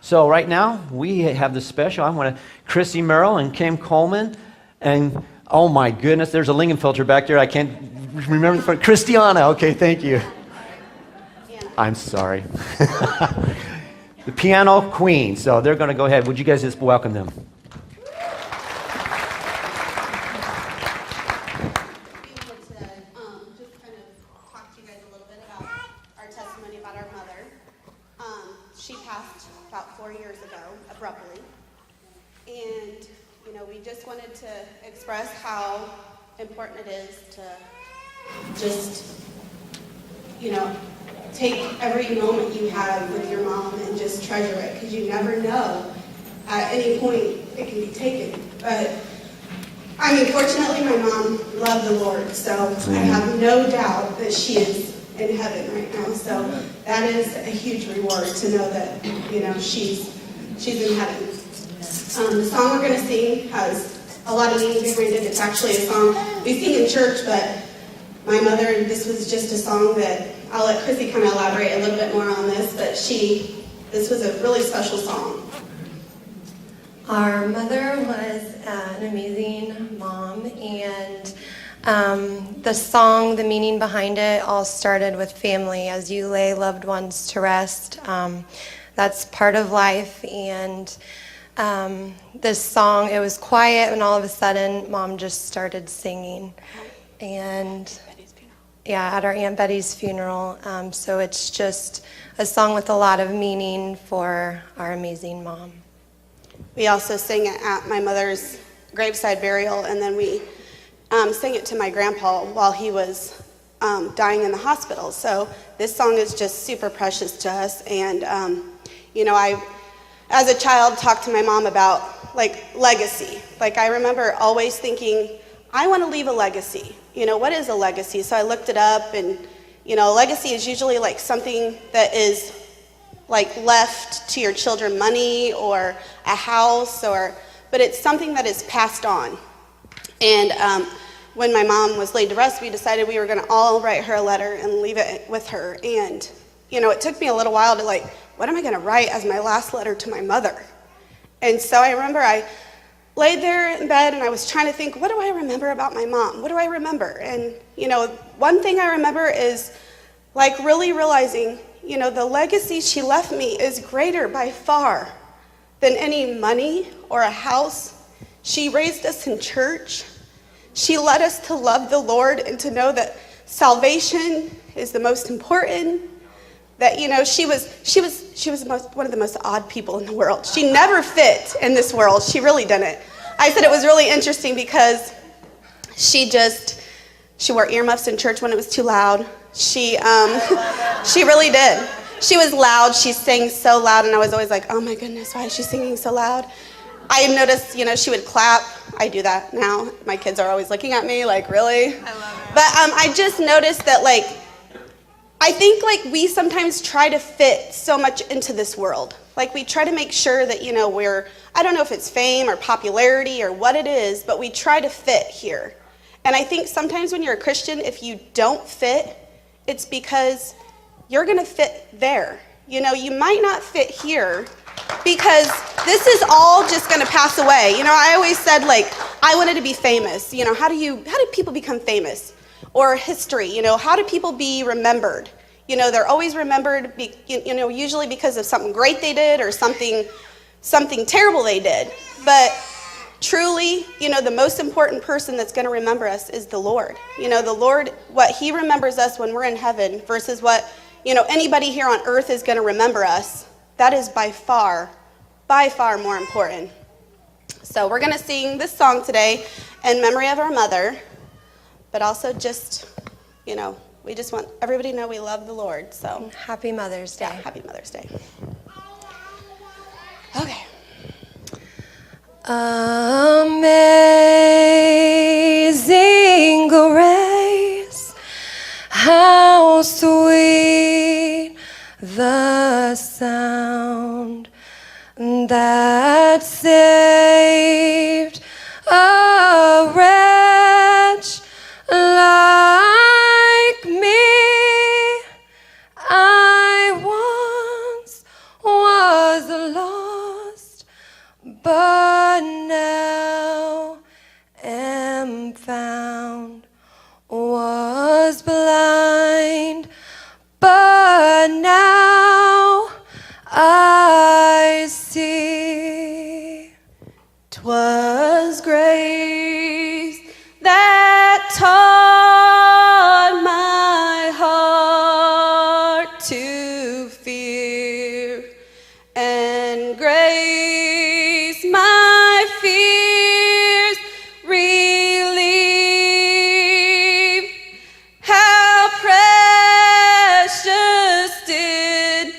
So right now, we have the special. I want to, Chrissy Merrill and Kim Coleman, and oh my goodness, there's a Lingenfelter back there. I can't remember the front. Christiana, okay, thank you. I'm sorry. The piano queen. So they're going to go ahead. Would you guys just welcome them? She passed about 4 years ago, abruptly. And, we just wanted to express how important it is to just, take every moment you have with your mom and just treasure it, because you never know at any point it can be taken. But, fortunately, my mom loved the Lord, so I have no doubt that she is in heaven right now. So that is a huge reward to know that, she's in heaven. The song we're going to sing has a lot of meaning behind it. It's actually a song we sing in church, but my mother, this was just a song that I'll let Chrissy kind of elaborate a little bit more on this, but this was a really special song. Our mother was an amazing mom, and the song, the meaning behind it, all started with family. As you lay loved ones to rest, that's part of life. And this song, it was quiet, and all of a sudden, Mom just started singing. And at our Aunt Betty's funeral. So it's just a song with a lot of meaning for our amazing mom. We also sang it at my mother's graveside burial, and then we sang it to my grandpa while he was dying in the hospital. So this song is just super precious to us. And, I, as a child, talked to my mom about, legacy. I remember always thinking, I want to leave a legacy. What is a legacy? So I looked it up, and, a legacy is usually, something that is, left to your children, money or a house, but it's something that is passed on. And when my mom was laid to rest, we decided we were going to all write her a letter and leave it with her. And, it took me a little while to what am I going to write as my last letter to my mother? And so I remember I laid there in bed and I was trying to think, what do I remember about my mom? What do I remember? And, one thing I remember is really realizing, the legacy she left me is greater by far than any money or a house. She raised us in church. She led us to love the Lord and to know that salvation is the most important. That, she was one of the most odd people in the world. She never fit in this world. She really didn't. I said it was really interesting because she wore earmuffs in church when it was too loud. She really did. She was loud. She sang so loud, and I was always like, oh my goodness, why is she singing so loud? I noticed, she would clap. I do that now. My kids are always looking at me really? I love it. But I just noticed that, I think, we sometimes try to fit so much into this world. We try to make sure that, I don't know if it's fame or popularity or what it is, but we try to fit here. And I think sometimes when you're a Christian, if you don't fit, it's because you're going to fit there. You might not fit here because this is all just going to pass away. I always said, I wanted to be famous. How do people become famous? Or history, how do people be remembered? They're always remembered, usually because of something great they did or something terrible they did. But truly, the most important person that's going to remember us is the Lord. The Lord, what he remembers us when we're in heaven versus what, anybody here on earth is going to remember us, that is by far more important. So we're going to sing this song today in memory of our mother. But also just, we just want everybody to know we love the Lord. So Happy Mother's Day. Yeah, Happy Mother's Day. Okay. Amazing grace, how sweet the sound that saved a wretch like me. I once was lost, but now am found. Was blind, but now I see. 'Twas grace that taught my heart to fear, and grace my fears relieve. How precious did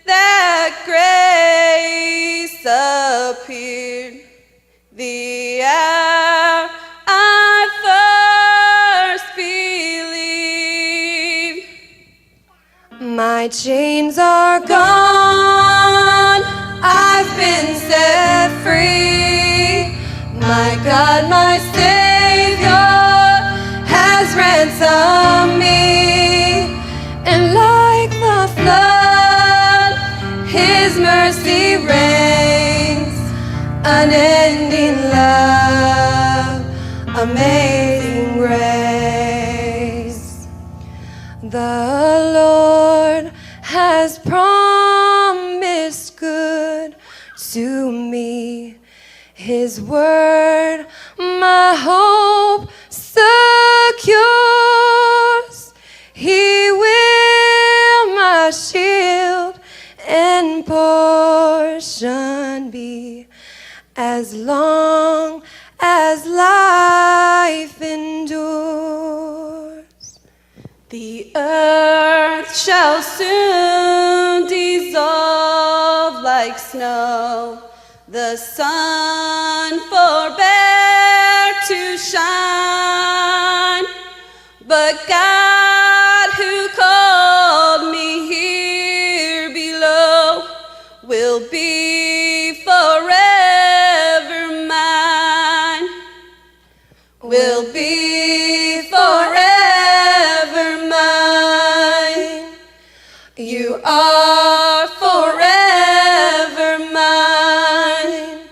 that grace appear, the hour I first believed. My chains are gone, I've been set free. My God, my Savior has ransomed me. And like the flood, His mercy reigns. Unending love, amazing grace. The Lord has promised good to me. His word my hope secures. He will my shield and portion be, as long as life endures. The earth shall soon dissolve like snow, the sun forbear to shine, but God who called me here below will be forever mine, will be forever mine. You are forever mine.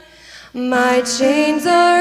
My chains are